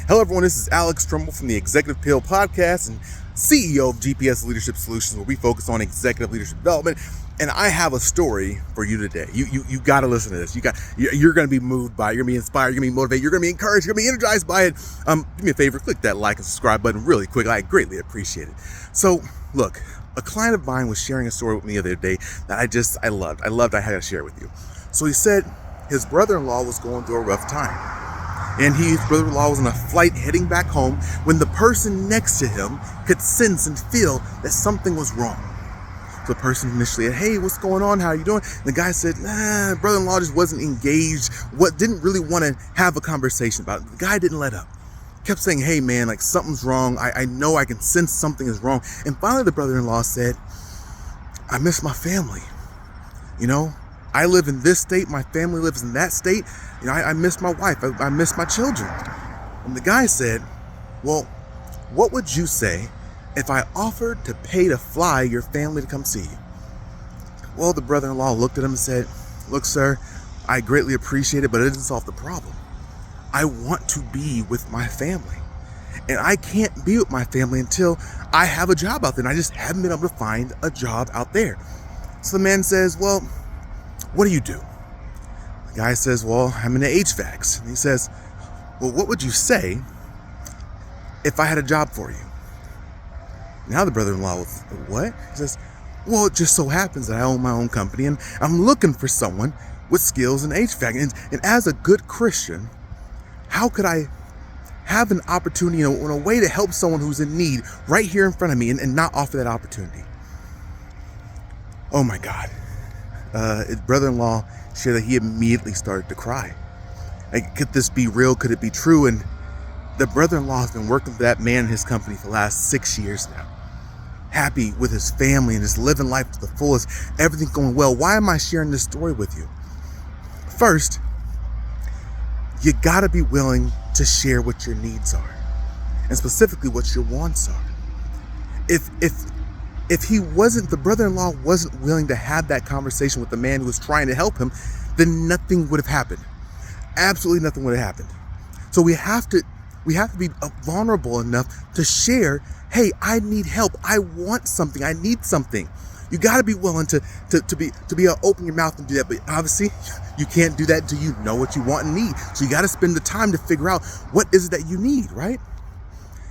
Hello, everyone. This is Alex Trumbull from the Executive Pill Podcast and CEO of GPS Leadership Solutions, where we focus on executive leadership development. And I have a story for you today. You got to listen to this. You're going to be moved by it. You're going to be inspired. You're going to be motivated. You're going to be encouraged. You're going to be energized by it. Do me a favor, click that like and subscribe button really quick. I greatly appreciate it. So, look, a client of mine was sharing a story with me the other day that I loved. I had to share it with you. So he said his brother-in-law was going through a rough time. And his brother-in-law was on a flight heading back home when the person next to him could sense and feel that something was wrong. So the person initially said, "Hey, what's going on? How are you doing?" And the guy said, brother-in-law just wasn't engaged. Didn't really want to have a conversation about it. The guy didn't let up. Kept saying, "Hey man, like something's wrong. I know I can sense something is wrong." And finally the brother-in-law said, "I miss my family. I live in this state, my family lives in that state. I miss my wife, I miss my children." And the guy said, "Well, what would you say if I offered to pay to fly your family to come see you?" Well, the brother-in-law looked at him and said, "Look, sir, I greatly appreciate it, but it doesn't solve the problem. I want to be with my family. And I can't be with my family until I have a job out there. And I just haven't been able to find a job out there." So the man says, "Well, what do you do?" The guy says, "Well, I'm in the HVACs." And he says, "Well, what would you say if I had a job for you?" Now the brother-in-law was, "What?" He says, "Well, it just so happens that I own my own company and I'm looking for someone with skills in HVAC. And as a good Christian, how could I have an opportunity in a way to help someone who's in need right here in front of me and not offer that opportunity?" Oh my God. His brother-in-law shared that he immediately started to cry. Like, could this be real? Could it be true? And the brother-in-law has been working for that man in his company for the last 6 years now. Happy with his family and just living life to the fullest. Everything going well. Why am I sharing this story with you? First, you gotta be willing to share what your needs are, and specifically what your wants are. If the brother-in-law wasn't willing to have that conversation with the man who was trying to help him, then nothing would have happened. Absolutely nothing would have happened. So we have to be vulnerable enough to share, "Hey, I need help. I want something. I need something." You got to be willing to open your mouth and do that. But obviously, you can't do that until you know what you want and need. So you got to spend the time to figure out what is it that you need, right?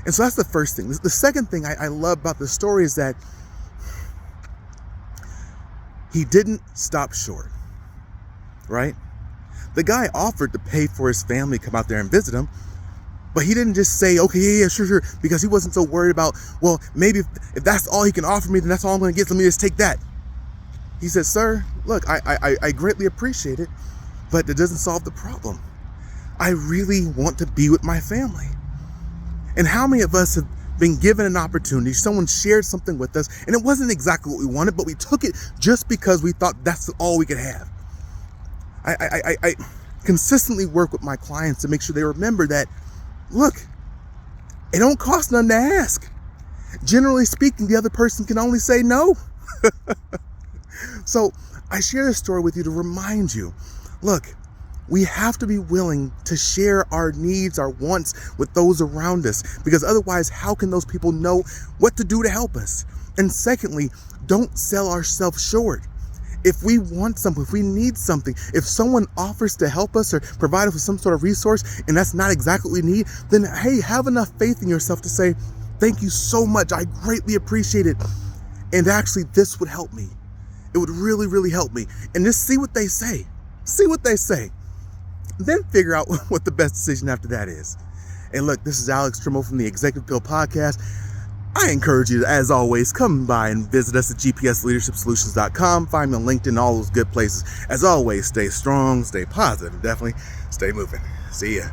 And so that's the first thing. The second thing I love about the story is that he didn't stop short, right? The guy offered to pay for his family to come out there and visit him, but he didn't just say, "Okay, yeah, sure," because he wasn't so worried about, well, maybe if that's all he can offer me, then that's all I'm going to get. Let me just take that. He said, "Sir, look, I greatly appreciate it, but it doesn't solve the problem. I really want to be with my family." And how many of us have been given an opportunity, someone shared something with us, and it wasn't exactly what we wanted, but we took it just because we thought that's all we could have? I consistently work with my clients to make sure they remember that, look, it don't cost nothing to ask. Generally speaking, the other person can only say no. So I share this story with you to remind you, look, we have to be willing to share our needs, our wants with those around us, because otherwise, how can those people know what to do to help us? And secondly, don't sell ourselves short. If we want something, if we need something, if someone offers to help us or provide us with some sort of resource and that's not exactly what we need, then hey, have enough faith in yourself to say, "Thank you so much. I greatly appreciate it. And actually, this would help me. It would really, really help me." And just see what they say. See what they say. Then figure out what the best decision after that is. And look, this is Alex Trumbull from the Executive Pill Podcast. I encourage you to, as always, come by and visit us at gpsleadershipsolutions.com. Find me on LinkedIn, all those good places. As always, stay strong, stay positive, and definitely stay moving. See ya.